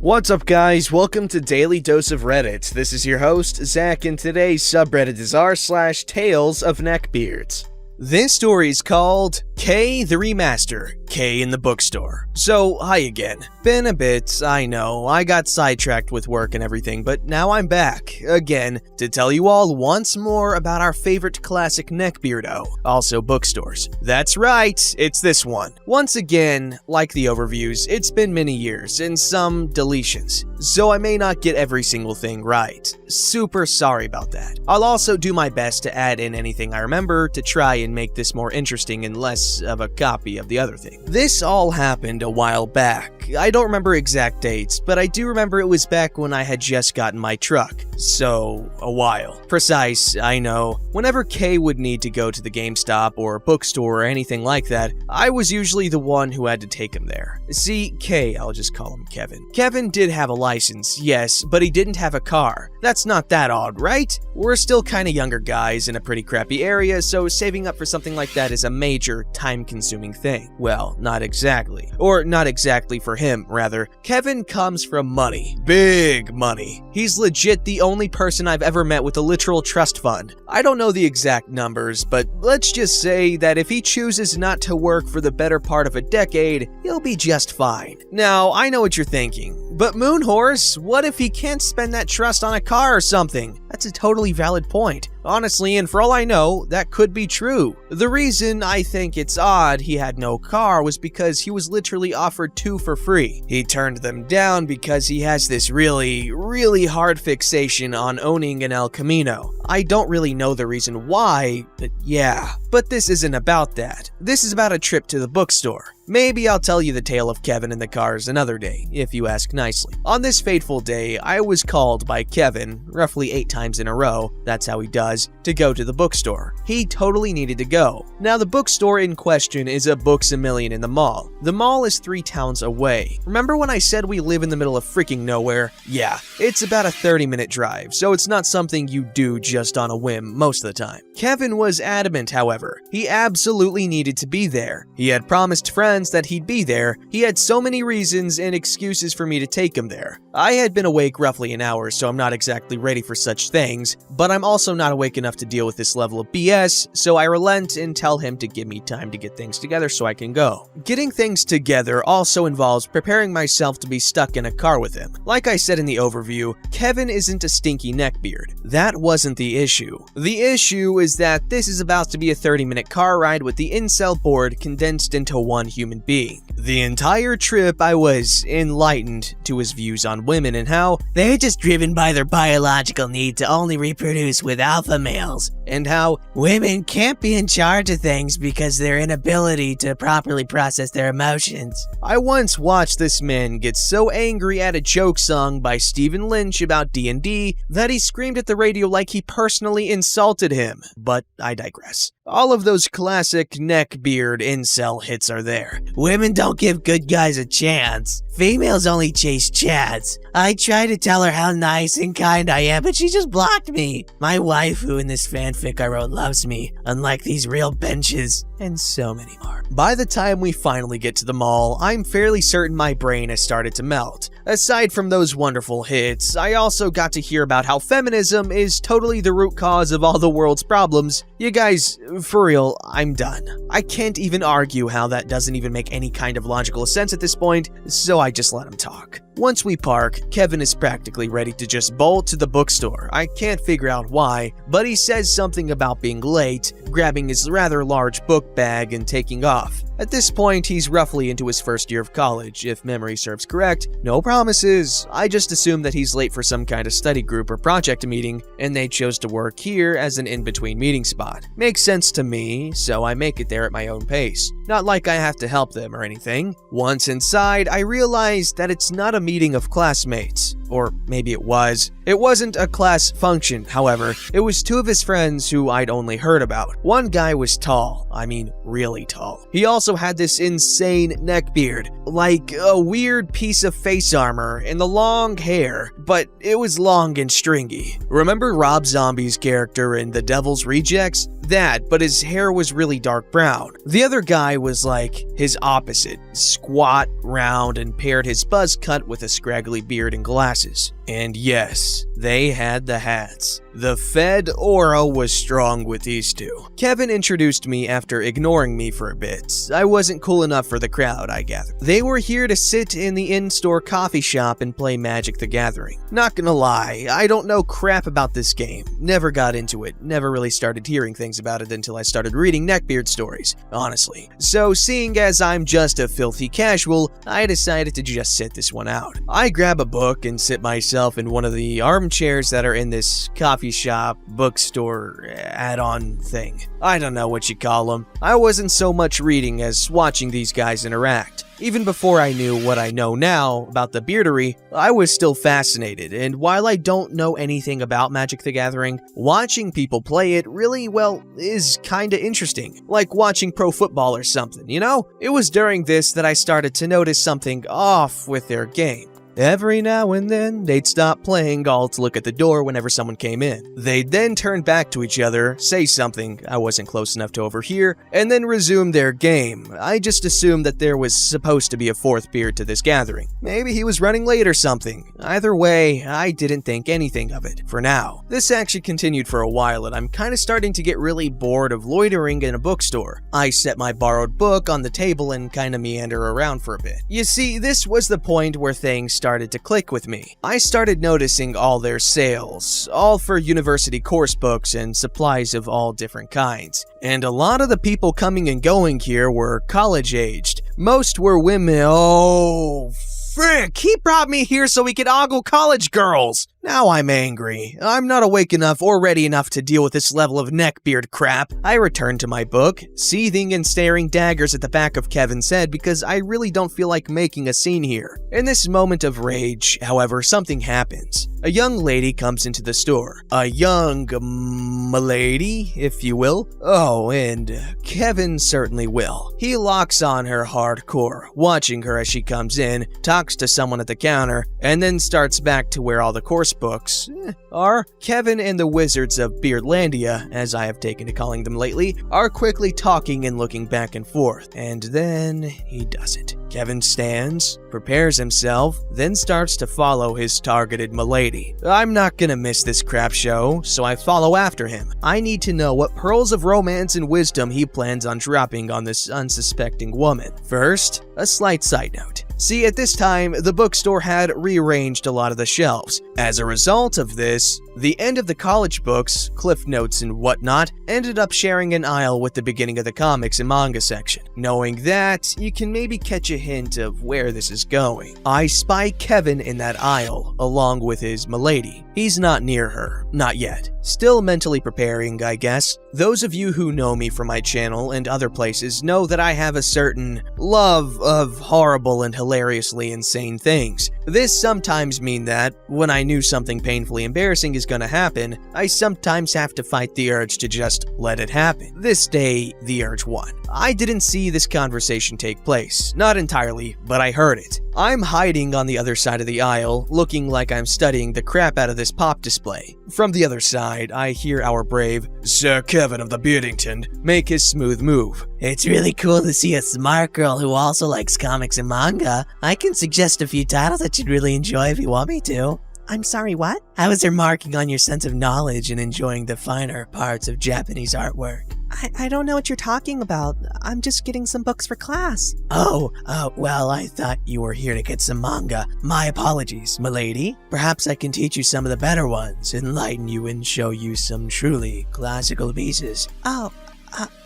What's up guys, welcome to Daily Dose of Reddit. This is your host, Zach, and today's subreddit is r/TalesOfNeckbeards. This story is called K the Remaster, K in the Bookstore. So, hi again. Been a bit, I know, I got sidetracked with work and everything, but now I'm back, again, to tell you all once more about our favorite classic neckbeardo, also bookstores. That's right, it's this one. Once again, like the overviews, it's been many years, and some deletions, so I may not get every single thing right. Super sorry about that. I'll also do my best to add in anything I remember to try and make this more interesting and less of a copy of the other thing. This all happened a while back. I don't remember exact dates, but I do remember it was back when I had just gotten my truck. So, a while. Precise, I know. Whenever Kay would need to go to the GameStop or bookstore or anything like that, I was usually the one who had to take him there. See, Kay, I'll just call him Kevin. Kevin did have a license, yes, but he didn't have a car. That's not that odd, right? We're still kinda younger guys in a pretty crappy area, so saving up for something like that is a major, time-consuming thing. Well, not exactly. Or not exactly for him, rather. Kevin comes from money. Big money. He's legit the only person I've ever met with a literal trust fund. I don't know the exact numbers, but let's just say that if he chooses not to work for the better part of a decade, he'll be just fine. Now, I know what you're thinking, but Moonhorse, what if he can't spend that trust on a car or something? That's a totally valid point. Honestly, and for all I know, that could be true. The reason I think it's odd he had no car was because he was literally offered two for free. He turned them down because he has this really hard fixation on owning an El Camino. I don't really know the reason why, but yeah. But this isn't about that. This is about a trip to the bookstore. Maybe I'll tell you the tale of Kevin and the cars another day, if you ask nicely. On this fateful day, I was called by Kevin, roughly 8 times in a row, that's how he does, to go to the bookstore. He totally needed to go. Now, the bookstore in question is a Books-A-Million in the mall. The mall is 3 towns away. Remember when I said we live in the middle of freaking nowhere? Yeah, it's about a 30-minute drive, so it's not something you do just on a whim most of the time. Kevin was adamant, however. He absolutely needed to be there. He had promised friends that he'd be there. He had so many reasons and excuses for me to take him there. I had been awake roughly an hour, so I'm not exactly ready for such things, but I'm also not awake enough to deal with this level of BS, so I relent and tell him to give me time to get things together so I can go. Getting things together also involves preparing myself to be stuck in a car with him. Like I said in the overview, Kevin isn't a stinky neckbeard. That wasn't the issue. The issue is that this is about to be a 30-minute car ride with the incel board condensed into one human being. The entire trip I was enlightened to his views on women and how they're just driven by their biological need to only reproduce with alpha males, and how women can't be in charge of things because their inability to properly process their emotions. I once watched this man get so angry at a joke sung by Stephen Lynch about D&D that he screamed at the radio like he personally insulted him, but I digress. All of those classic neckbeard incel hits are there. Women don't give good guys a chance. Females only chase chads. I try to tell her how nice and kind I am, but she just blocked me. My waifu in this fanfic I wrote loves me, unlike these real benches, and so many more. By the time we finally get to the mall, I'm fairly certain my brain has started to melt. Aside from those wonderful hits, I also got to hear about how feminism is totally the root cause of all the world's problems. You guys, for real, I'm done. I can't even argue how that doesn't even make any kind of logical sense at this point, so I just let him talk. Once we park, Kevin is practically ready to just bolt to the bookstore. I can't figure out why, but he says something about being late, grabbing his rather large book bag and taking off. At this point, he's roughly into his first year of college, if memory serves correct. No promises. I just assume that he's late for some kind of study group or project meeting, and they chose to work here as an in-between meeting spot. Makes sense to me, so I make it there at my own pace. Not like I have to help them or anything. Once inside, I realized that it's not a meeting of classmates. Or maybe it was. It wasn't a class function, however. It was 2 of his friends who I'd only heard about. One guy was tall. I mean, really tall. He also had this insane neckbeard, like a weird piece of face armor, and the long hair, but it was long and stringy. Remember Rob Zombie's character in The Devil's Rejects? that, but his hair was really dark brown. The other guy was like his opposite, squat, round, and paired his buzz cut with a scraggly beard and glasses. And yes, they had the hats. The Fed aura was strong with these two. Kevin introduced me after ignoring me for a bit. I wasn't cool enough for the crowd, I gather. They were here to sit in the in-store coffee shop and play Magic the Gathering. Not gonna lie, I don't know crap about this game. Never got into it. Never really started hearing things about it until I started reading neckbeard stories, honestly. So seeing as I'm just a filthy casual, I decided to just sit this one out. I grab a book and sit myself in one of the armchairs that are in this coffee shop, bookstore, add-on thing. I don't know what you call them. I wasn't so much reading as watching these guys interact. Even before I knew what I know now about the beardery, I was still fascinated, and while I don't know anything about Magic the Gathering, watching people play it really, well, is kinda interesting. Like watching pro football or something, you know? It was during this that I started to notice something off with their game. Every now and then, they'd stop playing all to look at the door whenever someone came in. They'd then turn back to each other, say something I wasn't close enough to overhear, and then resume their game. I just assumed that there was supposed to be a fourth beard to this gathering. Maybe he was running late or something. Either way, I didn't think anything of it, for now. This actually continued for a while, and I'm kinda starting to get really bored of loitering in a bookstore. I set my borrowed book on the table and kinda meander around for a bit. You see, this was the point where things started to click with me. I started noticing all their sales, all for university course books and supplies of all different kinds. And a lot of the people coming and going here were college-aged. Most were women. Oh, frick, he brought me here so we could ogle college girls. Now I'm angry. I'm not awake enough or ready enough to deal with this level of neckbeard crap. I returned to my book, seething and staring daggers at the back of Kevin's head because I really don't feel like making a scene here. In this moment of rage, however, something happens. A young lady comes into the store. A young milady, if you will. Oh, and Kevin certainly will. He locks on her hardcore, watching her as she comes in, talks to someone at the counter, and then starts back to where all the course books are. Kevin and the wizards of Beardlandia, as I have taken to calling them lately, are quickly talking and looking back and forth, and then he does it. Kevin stands, prepares himself, then starts to follow his targeted milady. I'm not gonna miss this crap show, so I follow after him. I need to know what pearls of romance and wisdom he plans on dropping on this unsuspecting woman. First, a slight side note. See, at this time, the bookstore had rearranged a lot of the shelves. As a result of this, the end of the college books, cliff notes and whatnot, ended up sharing an aisle with the beginning of the comics and manga section. Knowing that, you can maybe catch a hint of where this is going. I spy Kevin in that aisle, along with his milady. He's not near her. Not yet. Still mentally preparing, I guess. Those of you who know me from my channel and other places know that I have a certain love of horrible and hilariously insane things. This sometimes means that, when I knew something painfully embarrassing is gonna happen, I sometimes have to fight the urge to just let it happen. This day, the urge won. I didn't see this conversation take place. Not entirely, but I heard it. I'm hiding on the other side of the aisle, looking like I'm studying the crap out of this pop display. From the other side, I hear our brave Sir Kevin of the Beardington make his smooth move. It's really cool to see a smart girl who also likes comics and manga. I can suggest a few titles that you'd really enjoy if you want me to. I'm sorry, what? I was remarking on your sense of knowledge and enjoying the finer parts of Japanese artwork. I don't know what you're talking about. I'm just getting some books for class. Well, I thought you were here to get some manga. My apologies, milady. Perhaps I can teach you some of the better ones, enlighten you, and show you some truly classical pieces.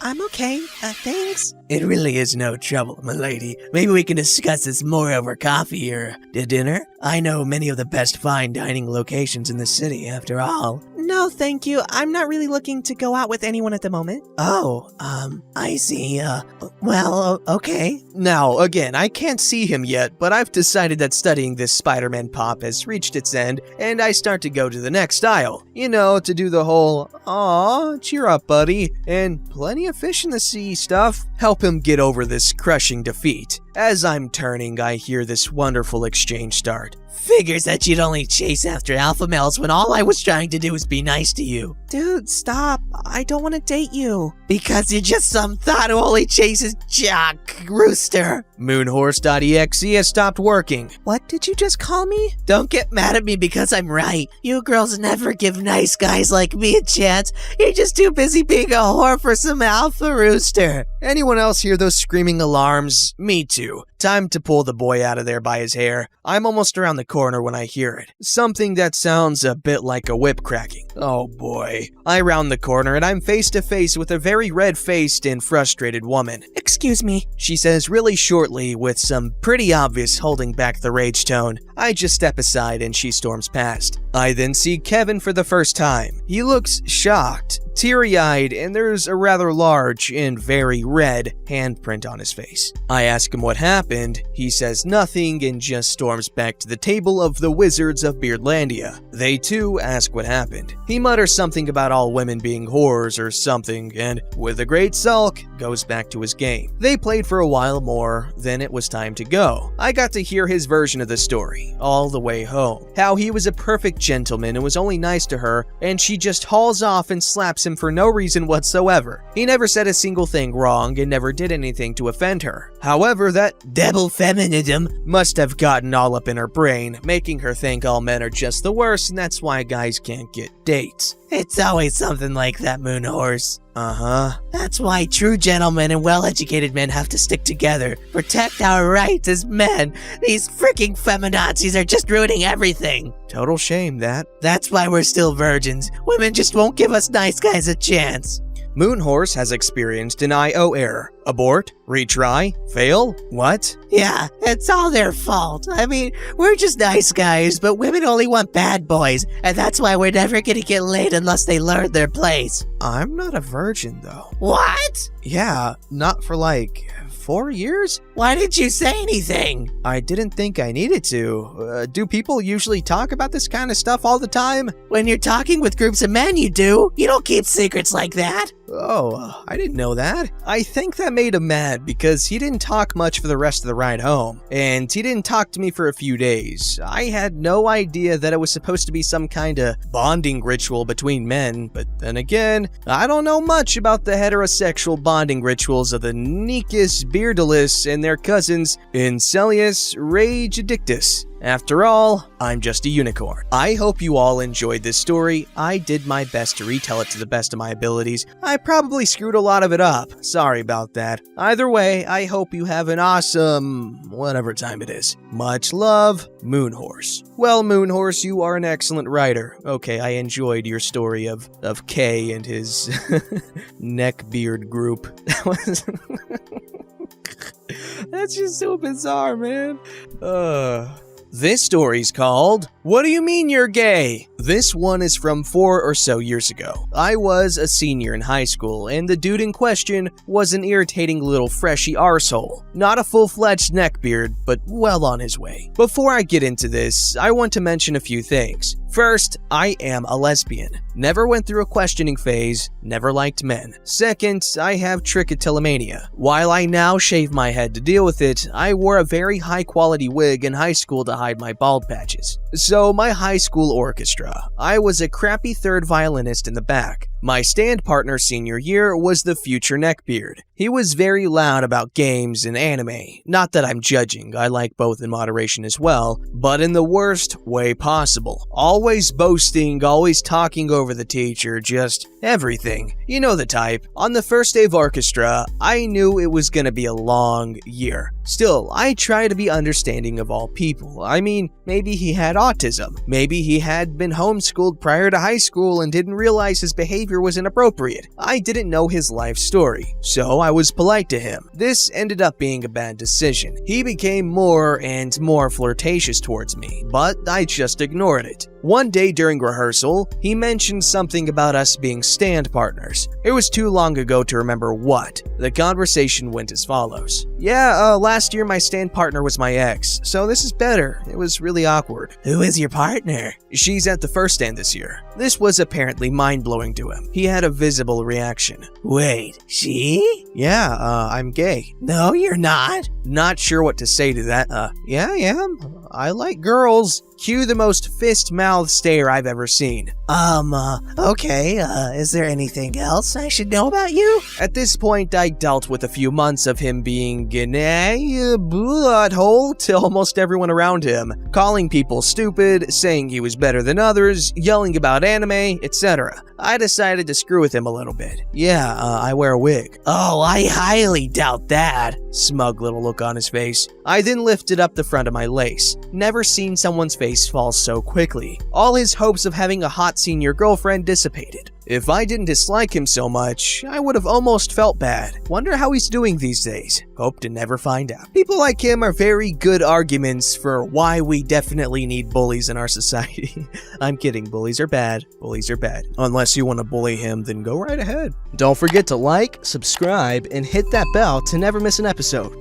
I'm okay. Thanks. It really is no trouble, milady. Maybe we can discuss this more over coffee or dinner. I know many of the best fine dining locations in the city, after all. No, thank you. I'm not really looking to go out with anyone at the moment. I see. Well, okay. Now, again, I can't see him yet, but I've decided that studying this Spider-Man pop has reached its end, and I start to go to the next aisle. You know, to do the whole, Aw, cheer up, buddy. And plenty of fish in the sea stuff. Help him get over this crushing defeat. As I'm turning, I hear this wonderful exchange start. Figures that you'd only chase after alpha males when all I was trying to do was be nice to you. Dude, stop. I don't want to date you. Because you're just some thought who only chases jock rooster. Moonhorse.exe has stopped working. What did you just call me? Don't get mad at me because I'm right. You girls never give nice guys like me a chance. You're just too busy being a whore for some alpha rooster. Anyone else hear those screaming alarms? Me too. Time to pull the boy out of there by his hair. I'm almost around the corner when I hear it. Something that sounds a bit like a whip cracking. Oh boy. I round the corner and I'm face to face with a very red-faced and frustrated woman. Excuse me, she says really shortly with some pretty obvious holding back the rage tone. I just step aside and she storms past. I then see Kevin for the first time. He looks shocked, teary-eyed, and there's a rather large and very red handprint on his face. I ask him what happened. He says nothing and just storms back to the table of the Wizards of Beardlandia. They too ask what happened. He mutters something about all women being whores or something, and with a great sulk, goes back to his game. They played for a while more, then it was time to go. I got to hear his version of the story, all the way home. How he was a perfect gentleman and was only nice to her, and she just hauls off and slaps him for no reason whatsoever. He never said a single thing wrong and never did anything to offend her. However, that devil feminism must have gotten all up in her brain, making her think all men are just the worst and that's why guys can't get dates. It's always something like that, Moonhorse. Uh-huh. That's why true gentlemen and well-educated men have to stick together. Protect our rights as men. These freaking feminazis are just ruining everything. Total shame, that. That's why we're still virgins. Women just won't give us nice guys a chance. Moonhorse has experienced an IO error. Abort? Retry? Fail? What? Yeah, it's all their fault. I mean, we're just nice guys, but women only want bad boys, and that's why we're never gonna get laid unless they learn their place. I'm not a virgin, though. What? Yeah, not for like 4 years? Why didn't you say anything? I didn't think I needed to. Do people usually talk about this kind of stuff all the time? When you're talking with groups of men, you do. You don't keep secrets like that. Oh, I didn't know that. I think that made him mad because he didn't talk much for the rest of the ride home, and he didn't talk to me for a few days. I had no idea that it was supposed to be some kind of bonding ritual between men, but then again, I don't know much about the heterosexual bonding rituals of the Nicus Beardalus and their cousins Incelius Ragedictus. After all, I'm just a unicorn. I hope you all enjoyed this story. I did my best to retell it to the best of my abilities. I probably screwed a lot of it up. Sorry about that. Either way, I hope you have an awesome whatever time it is. Much love, Moonhorse. Well, Moonhorse, you are an excellent writer. Okay, I enjoyed your story of Kay and his neckbeard group. That's just so bizarre, man. This story's called, What Do You Mean You're Gay? This one is from 4 or so years ago. I was a senior in high school, and the dude in question was an irritating little freshy arsehole. Not a full-fledged neckbeard, but well on his way. Before I get into this, I want to mention a few things. First, I am a lesbian. Never went through a questioning phase, never liked men. Second, I have trichotillomania. While I now shave my head to deal with it, I wore a very high-quality wig in high school to hide my bald patches. So, my high school orchestra. I was a crappy third violinist in the back. My stand partner senior year was the future neckbeard. He was very loud about games and anime. Not that I'm judging, I like both in moderation as well, but in the worst way possible. Always boasting, always talking over the teacher, just everything. You know the type. On the first day of orchestra, I knew it was gonna be a long year. Still, I try to be understanding of all people. I mean, maybe he had autism. Maybe he had been homeschooled prior to high school and didn't realize his behavior was inappropriate. I didn't know his life story, so I was polite to him. This ended up being a bad decision. He became more and more flirtatious towards me, but I just ignored it. One day during rehearsal, he mentioned something about us being stand partners. It was too long ago to remember what. The conversation went as follows. Yeah, last year my stand partner was my ex, so this is better. It was really awkward. Who is your partner? She's at the first stand this year. This was apparently mind-blowing to him. He had a visible reaction. Wait, she? Yeah, I'm gay. No, you're not. Not sure what to say to that. Yeah, I am. I like girls. Cue the most fist-mouthed stare I've ever seen. Okay, is there anything else I should know about you? At this point, I dealt with a few months of him being a butthole to almost everyone around him, calling people stupid, saying he was better than others, yelling about anime, etc. I decided to screw with him a little bit. Yeah, I wear a wig. Oh, I highly doubt that. Smug little look on his face. I then lifted up the front of my lace. Never seen someone's face fall so quickly. All his hopes of having a hot senior girlfriend dissipated. If I didn't dislike him so much, I would have almost felt bad. Wonder how he's doing these days. Hope to never find out. People like him are very good arguments for why we definitely need bullies in our society. I'm kidding, bullies are bad. Bullies are bad. Unless you want to bully him, then go right ahead. Don't forget to like, subscribe, and hit that bell to never miss an episode.